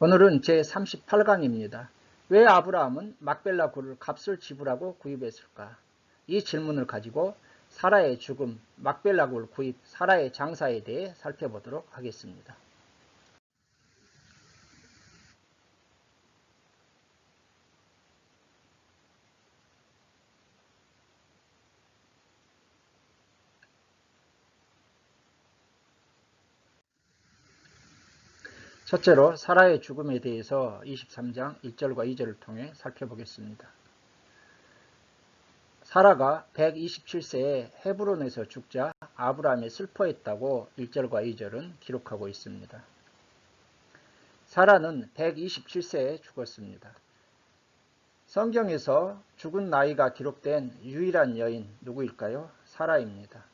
오늘은 제38강입니다. 왜 아브라함은 막벨라 굴을 값을 지불하고 구입했을까? 이 질문을 가지고 사라의 죽음, 막벨라 굴 구입, 사라의 장사에 대해 살펴보도록 하겠습니다. 첫째로 사라의 죽음에 대해서 23장 1절과 2절을 통해 살펴보겠습니다. 사라가 127세에 헤브론에서 죽자 아브라함이 슬퍼했다고 1절과 2절은 기록하고 있습니다. 사라는 127세에 죽었습니다. 성경에서 죽은 나이가 기록된 유일한 여인 누구일까요? 사라입니다.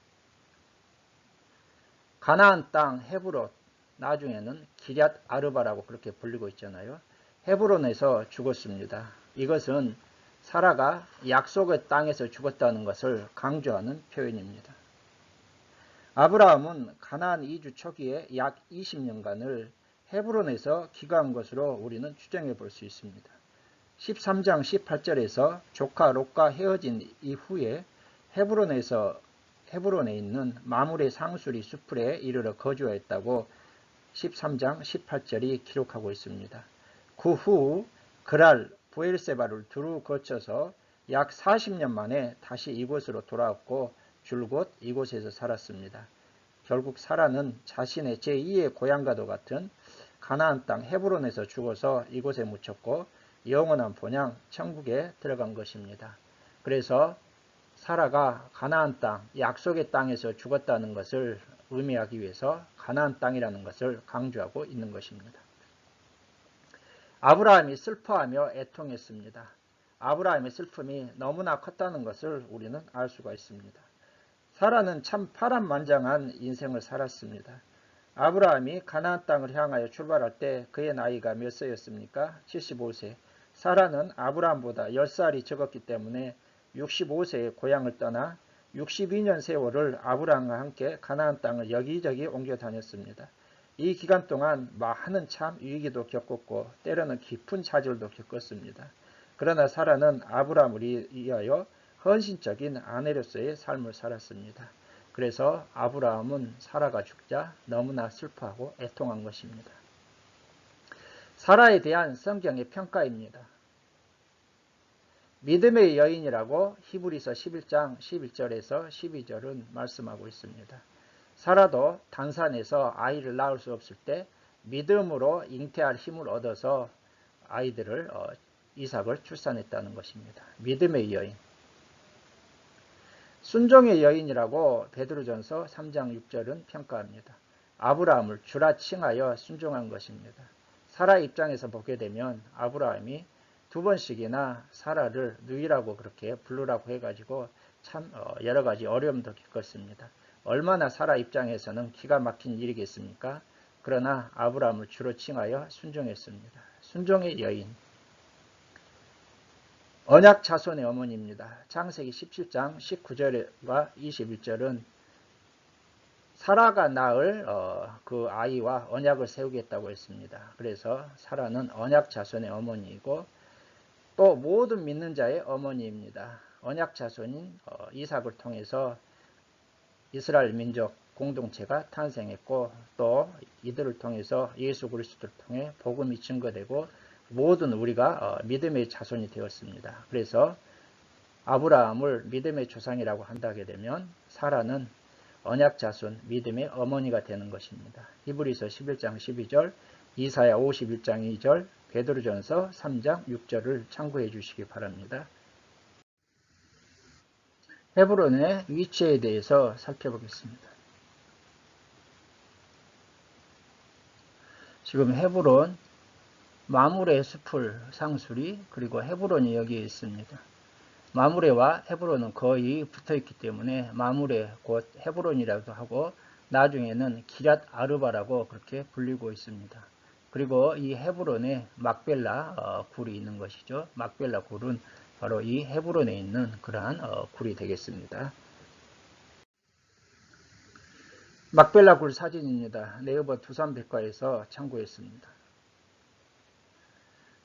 가나안 땅 헤브론, 나중에는 기럇 아르바라고 그렇게 불리고 있잖아요. 헤브론에서 죽었습니다. 이것은 사라가 약속의 땅에서 죽었다는 것을 강조하는 표현입니다. 아브라함은 가나안 이주 초기에 약 20년간을 헤브론에서 기거한 것으로 우리는 추정해 볼 수 있습니다. 13장 18절에서 조카 롯과 헤어진 이후에 헤브론에 있는 마므레 상수리 수풀에 이르러 거주하였다고 13장 18절이 기록하고 있습니다. 그 후 그랄 부엘세바를 두루 거쳐서 약 40년 만에 다시 이곳으로 돌아왔고 줄곧 이곳에서 살았습니다. 결국 사라는 자신의 제2의 고향과도 같은 가나안 땅 헤브론에서 죽어서 이곳에 묻혔고 영원한 본향 천국에 들어간 것입니다. 그래서 사라가 가나안 땅, 약속의 땅에서 죽었다는 것을 의미하기 위해서 가나안 땅이라는 것을 강조하고 있는 것입니다. 아브라함이 슬퍼하며 애통했습니다. 아브라함의 슬픔이 너무나 컸다는 것을 우리는 알 수가 있습니다. 사라는 참 파란만장한 인생을 살았습니다. 아브라함이 가나안 땅을 향하여 출발할 때 그의 나이가 몇 세였습니까? 75세. 사라는 아브라함보다 10살이 적었기 때문에 65세에 고향을 떠나 62년 세월을 아브라함과 함께 가나안 땅을 여기저기 옮겨 다녔습니다. 이 기간 동안 많은 참 위기도 겪었고 때로는 깊은 좌절도 겪었습니다. 그러나 사라는 아브라함을 위하여 헌신적인 아내로서의 삶을 살았습니다. 그래서 아브라함은 사라가 죽자 너무나 슬퍼하고 애통한 것입니다. 사라에 대한 성경의 평가입니다. 믿음의 여인이라고 히브리서 11장 11절에서 12절은 말씀하고 있습니다. 사라도 단산에서 아이를 낳을 수 없을 때 믿음으로 잉태할 힘을 얻어서 아이들을 이삭을 출산했다는 것입니다. 믿음의 여인. 순종의 여인이라고 베드로전서 3장 6절은 평가합니다. 아브라함을 주라 칭하여 순종한 것입니다. 사라 입장에서 보게 되면 아브라함이 두 번씩이나 사라를 누이라고 그렇게 부르라고 해가지고 참 여러 가지 어려움도 겪었습니다. 얼마나 사라 입장에서는 기가 막힌 일이겠습니까? 그러나 아브라함을 주로 칭하여 순종했습니다. 순종의 여인. 언약 자손의 어머니입니다. 창세기 17장 19절과 21절은 사라가 낳을 그 아이와 언약을 세우겠다고 했습니다. 그래서 사라는 언약 자손의 어머니이고 또 모든 믿는 자의 어머니입니다. 언약 자손인 이삭을 통해서 이스라엘 민족 공동체가 탄생했고 또 이들을 통해서 예수 그리스도를 통해 복음이 증거되고 모든 우리가 믿음의 자손이 되었습니다. 그래서 아브라함을 믿음의 조상이라고 한다게 되면 사라는 언약 자손 믿음의 어머니가 되는 것입니다. 히브리서 11장 12절, 이사야 51장 2절, 베드로전서 3장 6절을 참고해 주시기 바랍니다. 헤브론의 위치에 대해서 살펴보겠습니다. 지금 헤브론, 마므레 수풀 상수리, 그리고 헤브론이 여기에 있습니다. 마므레와 헤브론은 거의 붙어있기 때문에 마므레 곧 헤브론이라고 하고 나중에는 기럇 아르바라고 그렇게 불리고 있습니다. 그리고 이 헤브론에 막벨라 굴이 있는 것이죠. 막벨라 굴은 바로 이 헤브론에 있는 그러한 굴이 되겠습니다. 막벨라 굴 사진입니다. 네이버 두산백과에서 참고했습니다.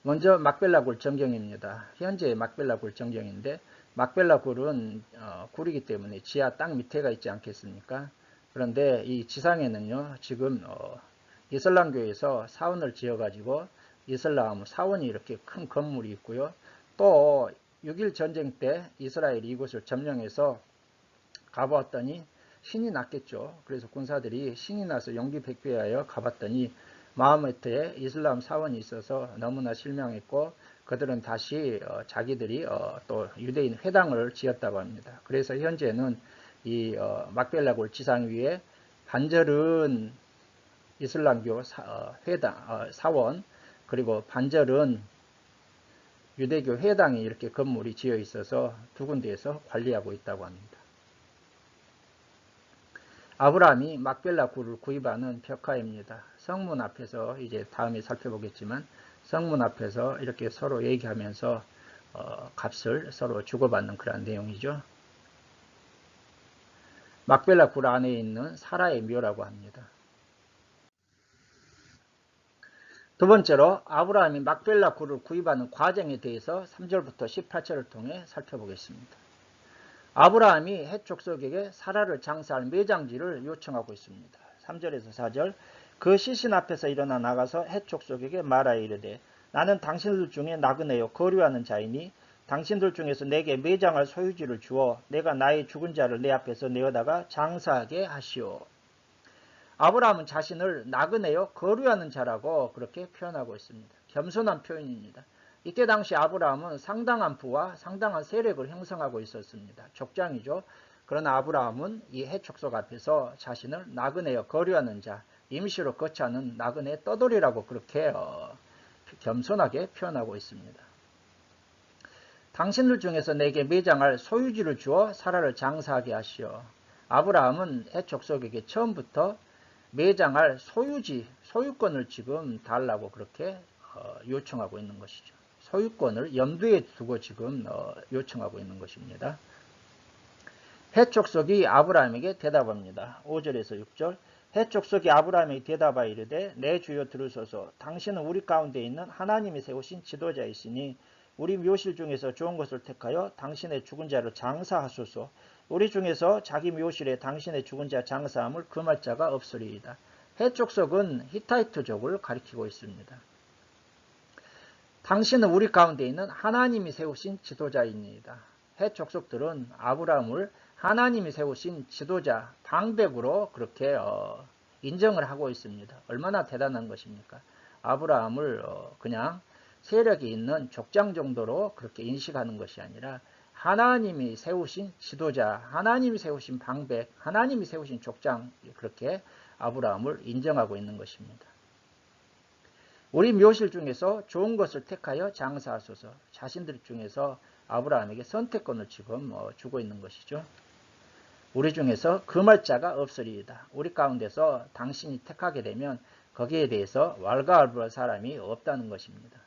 먼저 막벨라 굴 전경입니다. 현재의 막벨라 굴 전경인데 막벨라 굴은 굴이기 때문에 지하 땅 밑에가 있지 않겠습니까? 그런데 이 지상에는요 지금 이슬람교에서 사원을 지어가지고 이슬람 사원이 이렇게 큰 건물이 있고요. 또 6.1 전쟁 때 이스라엘이 이곳을 점령해서 가보았더니 신이 났겠죠. 그래서 군사들이 신이 나서 용기백배하여 가봤더니 마호메트에 이슬람 사원이 있어서 너무나 실망했고 그들은 다시 자기들이 또 유대인 회당을 지었다고 합니다. 그래서 현재는 이 막벨라 굴 지상 위에 반절은 이슬람교 회당 사원 그리고 반절은 유대교 회당이 이렇게 건물이 지어 있어서 두 군데에서 관리하고 있다고 합니다. 아브라함이 막벨라 굴을 구입하는 벽화입니다. 성문 앞에서 이제 다음에 살펴보겠지만 성문 앞에서 이렇게 서로 얘기하면서 값을 서로 주고받는 그런 내용이죠. 막벨라 굴 안에 있는 사라의 묘라고 합니다. 두 번째로 아브라함이 막벨라 굴을 구입하는 과정에 대해서 3절부터 18절을 통해 살펴보겠습니다. 아브라함이 헷 족속에게 사라를 장사할 매장지를 요청하고 있습니다. 3절에서 4절 그 시신 앞에서 일어나 나가서 헷 족속에게 말하여 이르되 나는 당신들 중에 나그네요 거류하는 자이니 당신들 중에서 내게 매장할 소유지를 주어 내가 나의 죽은 자를 내 앞에서 내어다가 장사하게 하시오. 아브라함은 자신을 나그네요 거류하는 자라고 그렇게 표현하고 있습니다. 겸손한 표현입니다. 이때 당시 아브라함은 상당한 부와 상당한 세력을 형성하고 있었습니다. 족장이죠. 그러나 아브라함은 이 헷 족속 앞에서 자신을 나그네요 거류하는 자, 임시로 거처하는 나그네 떠돌이라고 그렇게 겸손하게 표현하고 있습니다. 당신들 중에서 내게 매장할 소유지를 주어 사라를 장사하게 하시오. 아브라함은 헷 족속에게 처음부터 매장할 소유지, 소유권을 지금 달라고 그렇게 요청하고 있는 것이죠. 소유권을 염두에 두고 지금 요청하고 있는 것입니다. 헷 족속이 아브라함에게 대답합니다. 5절에서 6절 헷 족속이 아브라함에게 대답하여 이르되 내 주여 들으소서 당신은 우리 가운데 있는 하나님이 세우신 지도자이시니 우리 묘실 중에서 좋은 것을 택하여 당신의 죽은 자를 장사하소서. 우리 중에서 자기 묘실에 당신의 죽은 자 장사함을 금할 자가 없으리이다. 헷 족속은 히타이트족을 가리키고 있습니다. 당신은 우리 가운데 있는 하나님이 세우신 지도자입니다. 헷 족속들은 아브라함을 하나님이 세우신 지도자, 방백으로 그렇게 인정을 하고 있습니다. 얼마나 대단한 것입니까? 아브라함을 그냥 세력이 있는 족장 정도로 그렇게 인식하는 것이 아니라 하나님이 세우신 지도자, 하나님이 세우신 방백, 하나님이 세우신 족장 그렇게 아브라함을 인정하고 있는 것입니다. 우리 묘실 중에서 좋은 것을 택하여 장사하소서. 자신들 중에서 아브라함에게 선택권을 지금 주고 있는 것이죠. 우리 중에서 금할 자가 없으리이다. 우리 가운데서 당신이 택하게 되면 거기에 대해서 왈가왈부할 사람이 없다는 것입니다.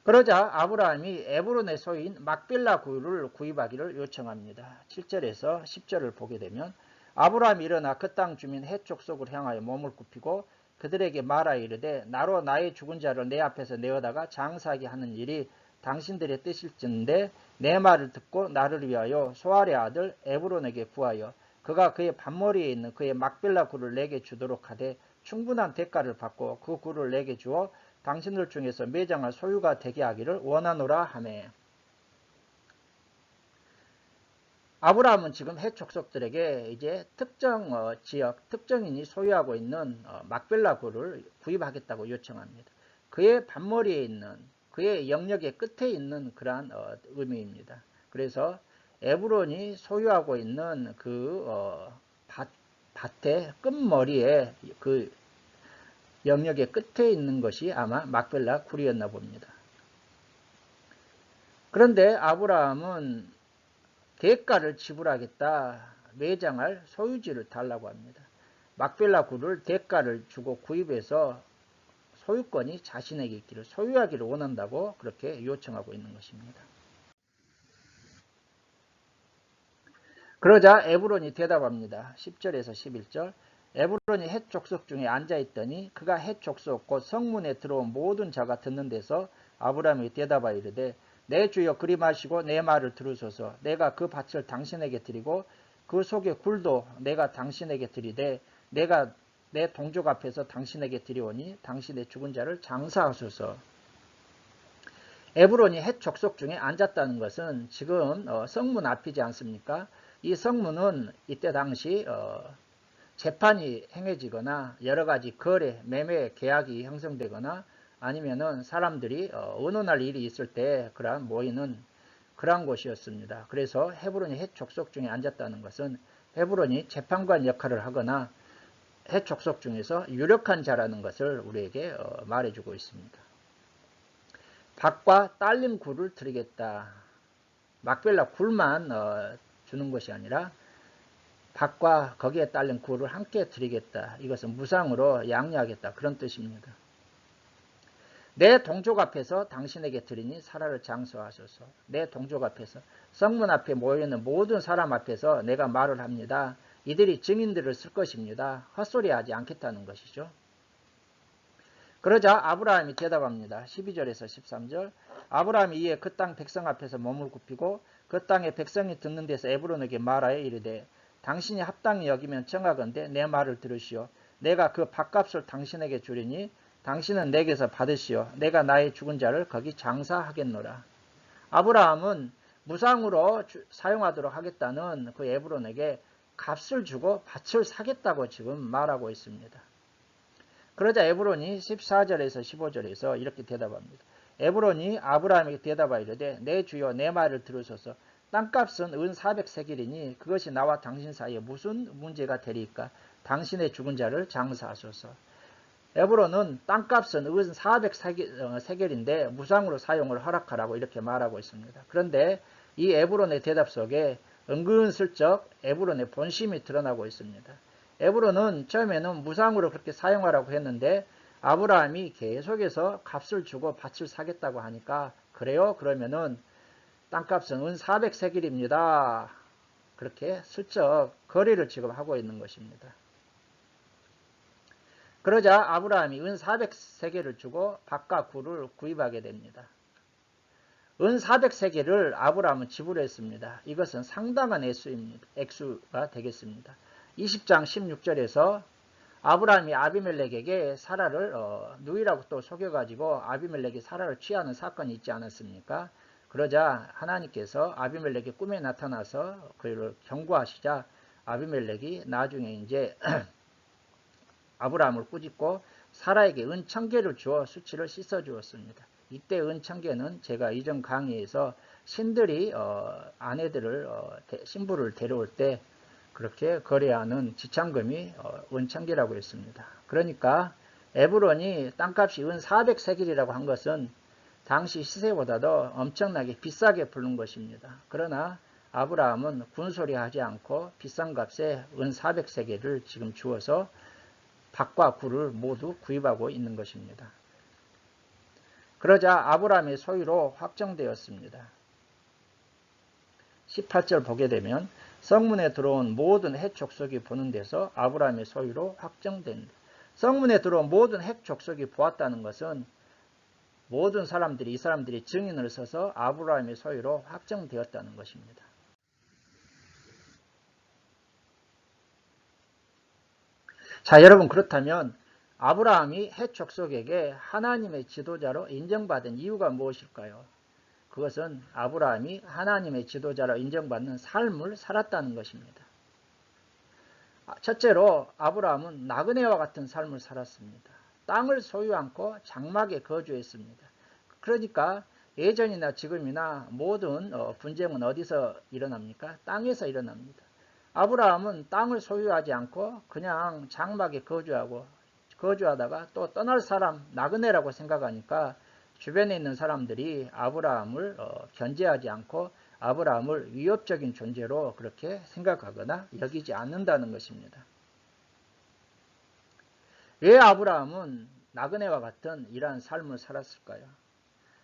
그러자 아브라함이 에브론의 소유인 막벨라 굴을 구입하기를 요청합니다. 7절에서 10절을 보게 되면 아브라함이 일어나 그 땅 주민 헷 족속을 향하여 몸을 굽히고 그들에게 말하여 이르되 나로 나의 죽은 자를 내 앞에서 내어다가 장사하게 하는 일이 당신들의 뜻일진데 내 말을 듣고 나를 위하여 소알의 아들 에브론에게 구하여 그가 그의 반머리에 있는 그의 막벨라 굴을 내게 주도록 하되 충분한 대가를 받고 그 굴을 내게 주어 당신들 중에서 매장할 소유가 되게 하기를 원하노라 하매. 아브라함은 지금 헷 족속들에게 이제 특정 지역, 특정인이 소유하고 있는 막벨라 굴을 구입하겠다고 요청합니다. 그의 반머리에 있는, 그의 영역의 끝에 있는 그러한 의미입니다. 그래서 에브론이 소유하고 있는 그 밭의 끝머리에 그 영역의 끝에 있는 것이 아마 막벨라 굴이었나 봅니다. 그런데 아브라함은 대가를 지불하겠다, 매장할 소유지를 달라고 합니다. 막벨라 굴을 대가를 주고 구입해서 소유권이 자신에게 있기를, 소유하기를 원한다고 그렇게 요청하고 있는 것입니다. 그러자 에브론이 대답합니다. 10절에서 11절 에브론이 헷 족속 중에 앉아있더니 그가 헷 족속 곧 성문에 들어온 모든 자가 듣는 데서 아브라함이 대답하여 이르되 내 주여 그리 마시고 내 말을 들으소서. 내가 그 밭을 당신에게 드리고 그 속에 굴도 내가 당신에게 드리되 내가 내 동족 앞에서 당신에게 드리오니 당신의 죽은 자를 장사하소서. 에브론이 헷 족속 중에 앉았다는 것은 지금 성문 앞이지 않습니까? 이 성문은 이때 당시 재판이 행해지거나 여러가지 거래, 매매 계약이 형성되거나 아니면은 사람들이 의논할 일이 있을 때 그러한 모이는 그러한 곳이었습니다. 그래서 헤브론이 헷 족속 중에 앉았다는 것은 헤브론이 재판관 역할을 하거나 헷 족속 중에서 유력한 자라는 것을 우리에게 말해주고 있습니다. 밭과 딸린 굴을 드리겠다. 막벨라 굴만 주는 것이 아니라 밭과 거기에 딸린 굴을 함께 드리겠다. 이것은 무상으로 양리하겠다. 그런 뜻입니다. 내 동족 앞에서 당신에게 드리니 사라를 장수하소서. 내 동족 앞에서 성문 앞에 모여있는 모든 사람 앞에서 내가 말을 합니다. 이들이 증인들을 쓸 것입니다. 헛소리하지 않겠다는 것이죠. 그러자 아브라함이 대답합니다. 12절에서 13절 아브라함이 이에 그 땅 백성 앞에서 몸을 굽히고 그 땅의 백성이 듣는 데서 에브론에게 말하여 이르되 당신이 합당히 여기면 청하건대 내 말을 들으시오. 내가 그 밭값을 당신에게 주리니 당신은 내게서 받으시오. 내가 나의 죽은 자를 거기 장사하겠노라. 아브라함은 무상으로 사용하도록 하겠다는 그 에브론에게 값을 주고 밭을 사겠다고 지금 말하고 있습니다. 그러자 에브론이 14절에서 15절에서 이렇게 대답합니다. 에브론이 아브라함에게 대답하여 이르되 내 주여 내 말을 들으소서. 땅값은 은 400세겔이니 그것이 나와 당신 사이에 무슨 문제가 되리까? 당신의 죽은 자를 장사하소서. 에브론은 땅값은 은 400세겔인데 무상으로 사용을 허락하라고 이렇게 말하고 있습니다. 그런데 이 에브론의 대답 속에 은근슬쩍 에브론의 본심이 드러나고 있습니다. 에브론은 처음에는 무상으로 그렇게 사용하라고 했는데 아브라함이 계속해서 값을 주고 밭을 사겠다고 하니까 그래요? 그러면은 땅값은 은 400세겔입니다. 그렇게 슬쩍 거래를 지금 하고 있는 것입니다. 그러자 아브라함이 은 400세겔을 주고 밭과 굴을 구입하게 됩니다. 은 400세겔을 아브라함은 지불했습니다. 이것은 상당한 액수가 되겠습니다. 20장 16절에서 아브라함이 아비멜렉에게 사라를 누이라고 또 속여가지고 아비멜렉이 사라를 취하는 사건이 있지 않았습니까? 그러자 하나님께서 아비멜렉의 꿈에 나타나서 그를 경고하시자 아비멜렉이 나중에 이제 아브라함을 꾸짖고 사라에게 은 1000개를 주어 수치를 씻어 주었습니다. 이때 은 1000개는 제가 이전 강의에서 신들이 아내들을 신부를 데려올 때 그렇게 거래하는 지참금이 은 1000개라고 했습니다. 그러니까 에브론이 땅값이 은 400세겔이라고 한 것은 당시 시세보다도 엄청나게 비싸게 부른 것입니다. 그러나 아브라함은 군소리하지 않고 비싼 값에 은 400세겔을 지금 주어서 밭과 굴을 모두 구입하고 있는 것입니다. 그러자 아브라함의 소유로 확정되었습니다. 18절 보게 되면 성문에 들어온 모든 헷 족속이 보는 데서 아브라함의 소유로 확정된다. 성문에 들어온 모든 헷 족속이 보았다는 것은 모든 사람들이 이 사람들이 증인을 써서 아브라함의 소유로 확정되었다는 것입니다. 자, 여러분 그렇다면 아브라함이 헷 족속에게 하나님의 지도자로 인정받은 이유가 무엇일까요? 그것은 아브라함이 하나님의 지도자로 인정받는 삶을 살았다는 것입니다. 첫째로 아브라함은 나그네와 같은 삶을 살았습니다. 땅을 소유 않고 장막에 거주했습니다. 그러니까 예전이나 지금이나 모든 분쟁은 어디서 일어납니까? 땅에서 일어납니다. 아브라함은 땅을 소유하지 않고 그냥 장막에 거주하다가 또 떠날 사람 나그네라고 생각하니까 주변에 있는 사람들이 아브라함을 견제하지 않고 아브라함을 위협적인 존재로 그렇게 생각하거나 여기지 않는다는 것입니다. 왜 아브라함은 나그네와 같은 이러한 삶을 살았을까요?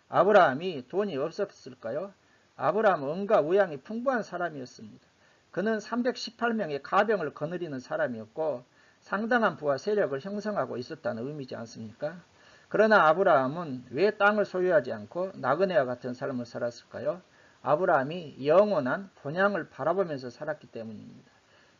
아브라함이 돈이 없었을까요? 아브라함은 은과 우양이 풍부한 사람이었습니다. 그는 318명의 가병을 거느리는 사람이었고 상당한 부와 세력을 형성하고 있었다는 의미지 않습니까? 그러나 아브라함은 왜 땅을 소유하지 않고 나그네와 같은 삶을 살았을까요? 아브라함이 영원한 본향을 바라보면서 살았기 때문입니다.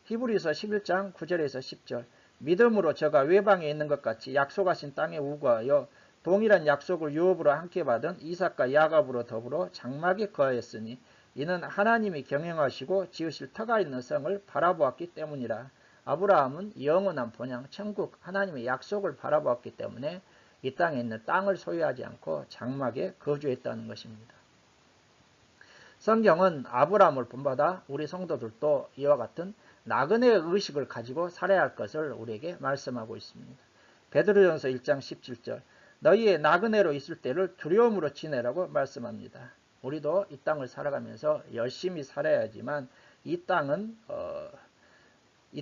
히브리서 11장 9절에서 10절 믿음으로 저가 외방에 있는 것 같이 약속하신 땅에 우거하여 동일한 약속을 유업으로 함께 받은 이삭과 야곱으로 더불어 장막에 거하였으니 이는 하나님이 경영하시고 지으실 터가 있는 성을 바라보았기 때문이라. 아브라함은 영원한 본향 천국 하나님의 약속을 바라보았기 때문에 이 땅에 있는 땅을 소유하지 않고 장막에 거주했다는 것입니다. 성경은 아브라함을 본받아 우리 성도들도 이와 같은 나그네의 의식을 가지고 살아야 할 것을 우리에게 말씀하고 있습니다. 베드로전서 1장 17절 너희의 나그네로 있을 때를 두려움으로 지내라고 말씀합니다. 우리도 이 땅을 살아가면서 열심히 살아야지만 이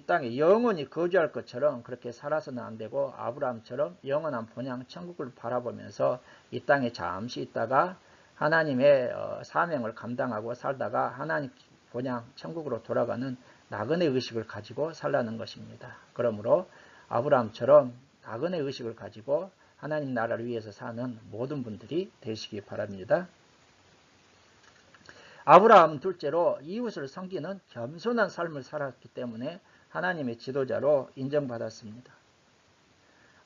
땅에 영원히 거주할 것처럼 그렇게 살아서는 안 되고 아브라함처럼 영원한 본향 천국을 바라보면서 이 땅에 잠시 있다가 하나님의 사명을 감당하고 살다가 하나님 본향 천국으로 돌아가는 나그네 의식을 가지고 살라는 것입니다. 그러므로 아브라함처럼 나그네 의식을 가지고 하나님 나라를 위해서 사는 모든 분들이 되시기 바랍니다. 아브라함은 둘째로 이웃을 섬기는 겸손한 삶을 살았기 때문에 하나님의 지도자로 인정받았습니다.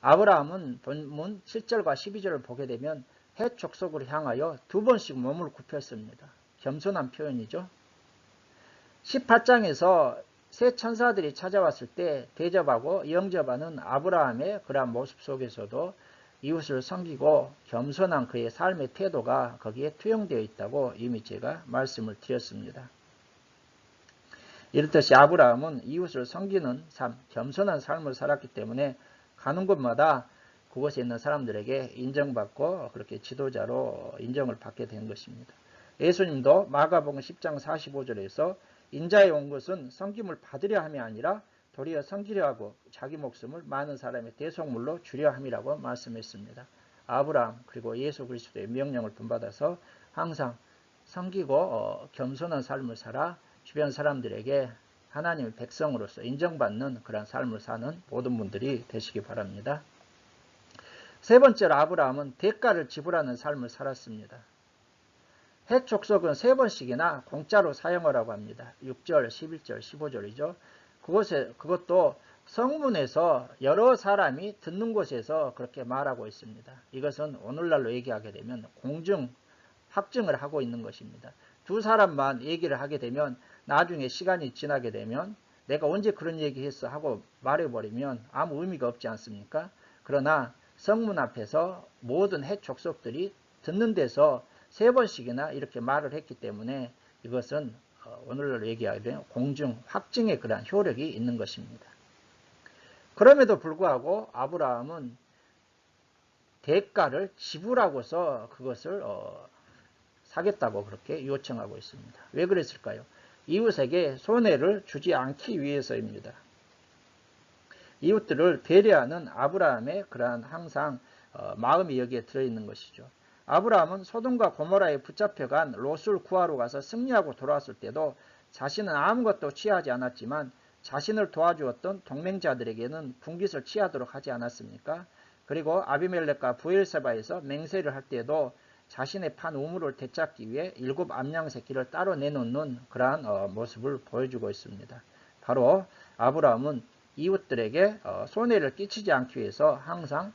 아브라함은 본문 7절과 12절을 보게 되면 헷 족속을 향하여 두 번씩 몸을 굽혔습니다. 겸손한 표현이죠. 18장에서 새 천사들이 찾아왔을 때 대접하고 영접하는 아브라함의 그러한 모습 속에서도 이웃을 섬기고 겸손한 그의 삶의 태도가 거기에 투영되어 있다고 이미 제가 말씀을 드렸습니다. 이렇듯이 아브라함은 이웃을 섬기는 삶, 겸손한 삶을 살았기 때문에 가는 곳마다 그곳에 있는 사람들에게 인정받고 그렇게 지도자로 인정을 받게 된 것입니다. 예수님도 마가복음 10장 45절에서 인자에 온 것은 섬김을 받으려 함이 아니라 도리어 섬기려 하고 자기 목숨을 많은 사람의 대속물로 주려 함이라고 말씀했습니다. 아브라함 그리고 예수 그리스도의 명령을 본받아서 항상 섬기고 겸손한 삶을 살아 주변 사람들에게 하나님의 백성으로서 인정받는 그런 삶을 사는 모든 분들이 되시기 바랍니다. 세 번째로 아브라함은 대가를 지불하는 삶을 살았습니다. 헷 족속은 세 번씩이나 공짜로 사용하라고 합니다. 6절, 11절, 15절이죠. 그것도 성문에서 여러 사람이 듣는 곳에서 그렇게 말하고 있습니다. 이것은 오늘날로 얘기하게 되면 공증, 확증을 하고 있는 것입니다. 두 사람만 얘기를 하게 되면 나중에 시간이 지나게 되면 내가 언제 그런 얘기했어 하고 말해버리면 아무 의미가 없지 않습니까? 그러나 성문 앞에서 모든 헷 족속들이 듣는 데서 세 번씩이나 이렇게 말을 했기 때문에 이것은 오늘날로 얘기하게 되면 공증, 확증의 그러한 효력이 있는 것입니다. 그럼에도 불구하고 아브라함은 대가를 지불하고서 그것을 사겠다고 그렇게 요청하고 있습니다. 왜 그랬을까요? 이웃에게 손해를 주지 않기 위해서입니다. 이웃들을 배려하는 아브라함의 그러한 항상 마음이 여기에 들어있는 것이죠. 아브라함은 소돔과 고모라에 붙잡혀간 롯을 구하러 가서 승리하고 돌아왔을 때도 자신은 아무것도 취하지 않았지만 자신을 도와주었던 동맹자들에게는 분깃을 취하도록 하지 않았습니까? 그리고 아비멜렉과 부엘세바에서 맹세를 할 때도 자신의 판 우물을 되찾기 위해 7 암양 새끼를 따로 내놓는 그러한 모습을 보여주고 있습니다. 바로 아브라함은 이웃들에게 손해를 끼치지 않기 위해서 항상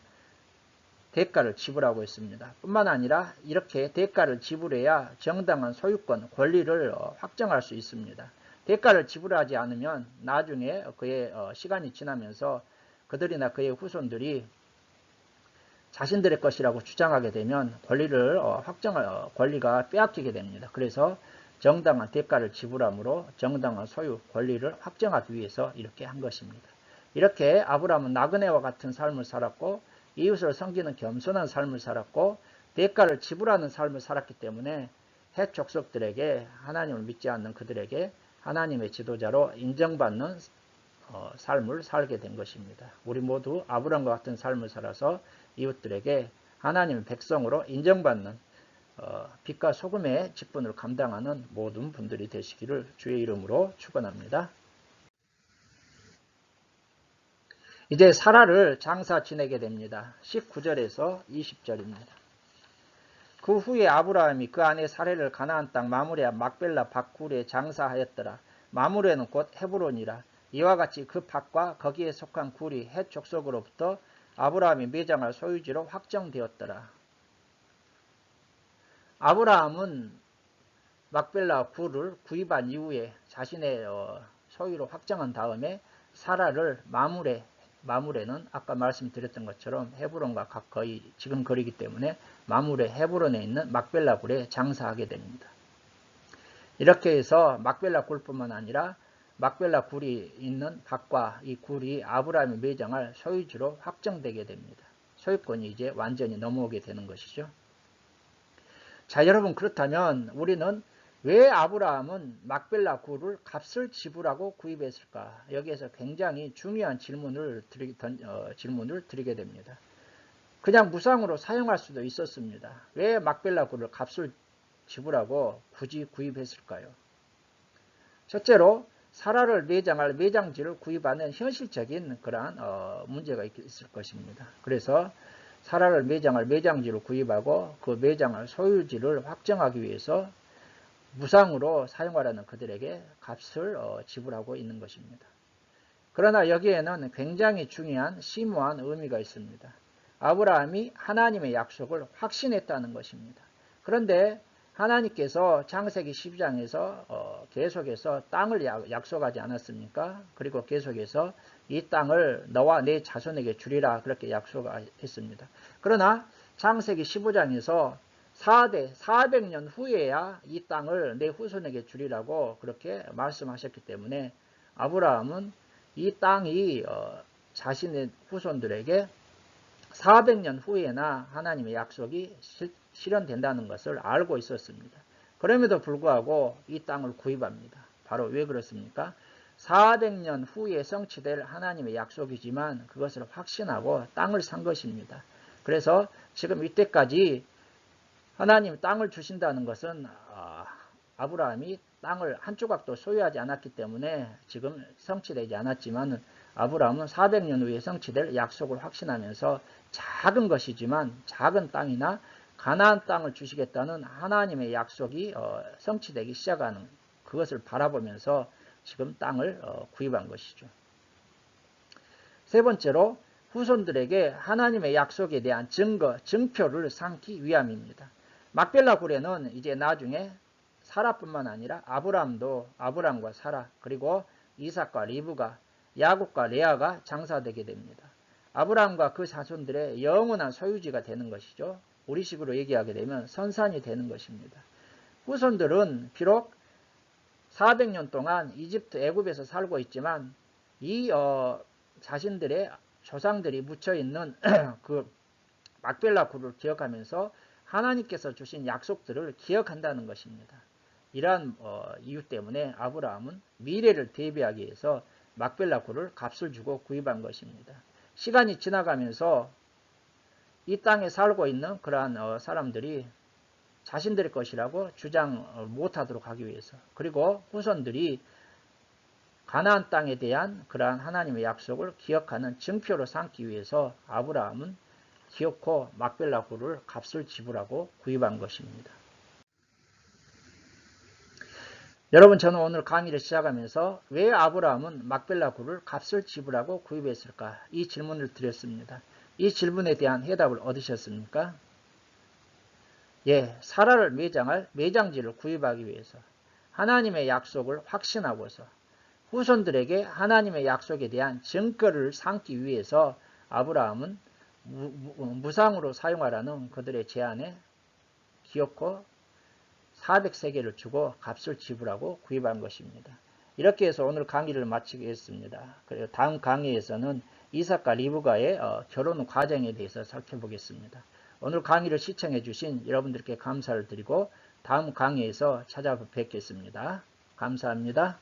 대가를 지불하고 있습니다. 뿐만 아니라 이렇게 대가를 지불해야 정당한 소유권, 권리를 확정할 수 있습니다. 대가를 지불하지 않으면 나중에 그의 시간이 지나면서 그들이나 그의 후손들이 자신들의 것이라고 주장하게 되면 권리를 권리가 빼앗기게 됩니다. 그래서 정당한 대가를 지불함으로 정당한 소유, 권리를 확정하기 위해서 이렇게 한 것입니다. 이렇게 아브라함은 나그네와 같은 삶을 살았고 이웃을 섬기는 겸손한 삶을 살았고 대가를 지불하는 삶을 살았기 때문에 헷 족속들에게 하나님을 믿지 않는 그들에게 하나님의 지도자로 인정받는 삶을 살게 된 것입니다. 우리 모두 아브라함과 같은 삶을 살아서 이웃들에게 하나님의 백성으로 인정받는 빛과 소금의 직분을 감당하는 모든 분들이 되시기를 주의 이름으로 축원합니다. 이제 사라를 장사 지내게 됩니다. 19절에서 20절입니다. 그 후에 아브라함이 그 아내 사레를 가나안 땅 마므레와 막벨라 밭굴에 장사하였더라. 마므레는 곧 헤브론이라. 이와 같이 그 밭과 거기에 속한 굴이 헷 족속으로부터 아브라함이 매장할 소유지로 확정되었더라. 아브라함은 막벨라 굴을 구입한 이후에 자신의 소유로 확정한 다음에 사라를 마므레는 아까 말씀드렸던 것처럼 헤브론과 가까이 지금 거리기 때문에 마므레 헤브론에 있는 막벨라 굴에 장사하게 됩니다. 이렇게 해서 막벨라 굴뿐만 아니라 막벨라 굴이 있는 밭과 이 굴이 아브라함이 매장할 소유지로 확정되게 됩니다. 소유권이 이제 완전히 넘어오게 되는 것이죠. 자, 여러분, 그렇다면 우리는 왜 아브라함은 막벨라 굴을 값을 지불하고 구입했을까? 여기에서 굉장히 중요한 질문을 드리게 됩니다. 그냥 무상으로 사용할 수도 있었습니다. 왜 막벨라 굴을 값을 지불하고 굳이 구입했을까요? 첫째로 사라를 매장할 매장지를 구입하는 현실적인 그러한 문제가 있을 것입니다. 그래서 사라를 매장할 매장지를 구입하고 그 매장할 소유지를 확정하기 위해서 무상으로 사용하라는 그들에게 값을 지불하고 있는 것입니다. 그러나 여기에는 굉장히 중요한 심오한 의미가 있습니다. 아브라함이 하나님의 약속을 확신했다는 것입니다. 그런데 하나님께서 창세기 12장에서 계속해서 땅을 약속하지 않았습니까? 그리고 계속해서 이 땅을 너와 내 자손에게 주리라 그렇게 약속했습니다. 그러나 창세기 15장에서 400년 후에야 이 땅을 내 후손에게 주리라고 그렇게 말씀하셨기 때문에 아브라함은 이 땅이 자신의 후손들에게 400년 후에나 하나님의 약속이 실현된다는 것을 알고 있었습니다. 그럼에도 불구하고 이 땅을 구입합니다. 바로 왜 그렇습니까? 400년 후에 성취될 하나님의 약속이지만 그것을 확신하고 땅을 산 것입니다. 그래서 지금 이때까지 하나님 땅을 주신다는 것은 아브라함이 땅을 한 조각도 소유하지 않았기 때문에 지금 성취되지 않았지만 아브라함은 400년 후에 성취될 약속을 확신하면서 작은 것이지만 작은 땅이나 가나안 땅을 주시겠다는 하나님의 약속이 성취되기 시작하는 그것을 바라보면서 지금 땅을 구입한 것이죠. 세 번째로 후손들에게 하나님의 약속에 대한 증표를 삼기 위함입니다. 막벨라 굴에는 이제 나중에 사라뿐만 아니라 아브람과 사라 그리고 이삭과 리브가 야곱과 레아가 장사되게 됩니다. 아브람과 그 자손들의 영원한 소유지가 되는 것이죠. 우리식으로 얘기하게 되면 선산이 되는 것입니다. 후손들은 비록 400년 동안 애굽에서 살고 있지만 이 자신들의 조상들이 묻혀있는 그 막벨라 굴을 기억하면서 하나님께서 주신 약속들을 기억한다는 것입니다. 이러한 이유 때문에 아브라함은 미래를 대비하기 위해서 막벨라 굴을 값을 주고 구입한 것입니다. 시간이 지나가면서 이 땅에 살고 있는 그러한 사람들이 자신들의 것이라고 주장 못하도록 하기 위해서 그리고 후손들이 가나안 땅에 대한 그러한 하나님의 약속을 기억하는 증표로 삼기 위해서 아브라함은 기어코 막벨라 굴을 값을 지불하고 구입한 것입니다. 여러분, 저는 오늘 강의를 시작하면서 왜 아브라함은 막벨라 굴을 값을 지불하고 구입했을까? 이 질문을 드렸습니다. 이 질문에 대한 해답을 얻으셨습니까? 예, 사라를 매장할 매장지를 구입하기 위해서 하나님의 약속을 확신하고서 후손들에게 하나님의 약속에 대한 증거를 삼기 위해서 아브라함은 무상으로 사용하라는 그들의 제안에 기어코 400세겔을 주고 값을 지불하고 구입한 것입니다. 이렇게 해서 오늘 강의를 마치겠습니다. 그리고 다음 강의에서는 이삭과 리브가의 결혼 과정에 대해서 살펴보겠습니다. 오늘 강의를 시청해 주신 여러분들께 감사를 드리고 다음 강의에서 찾아뵙겠습니다. 감사합니다.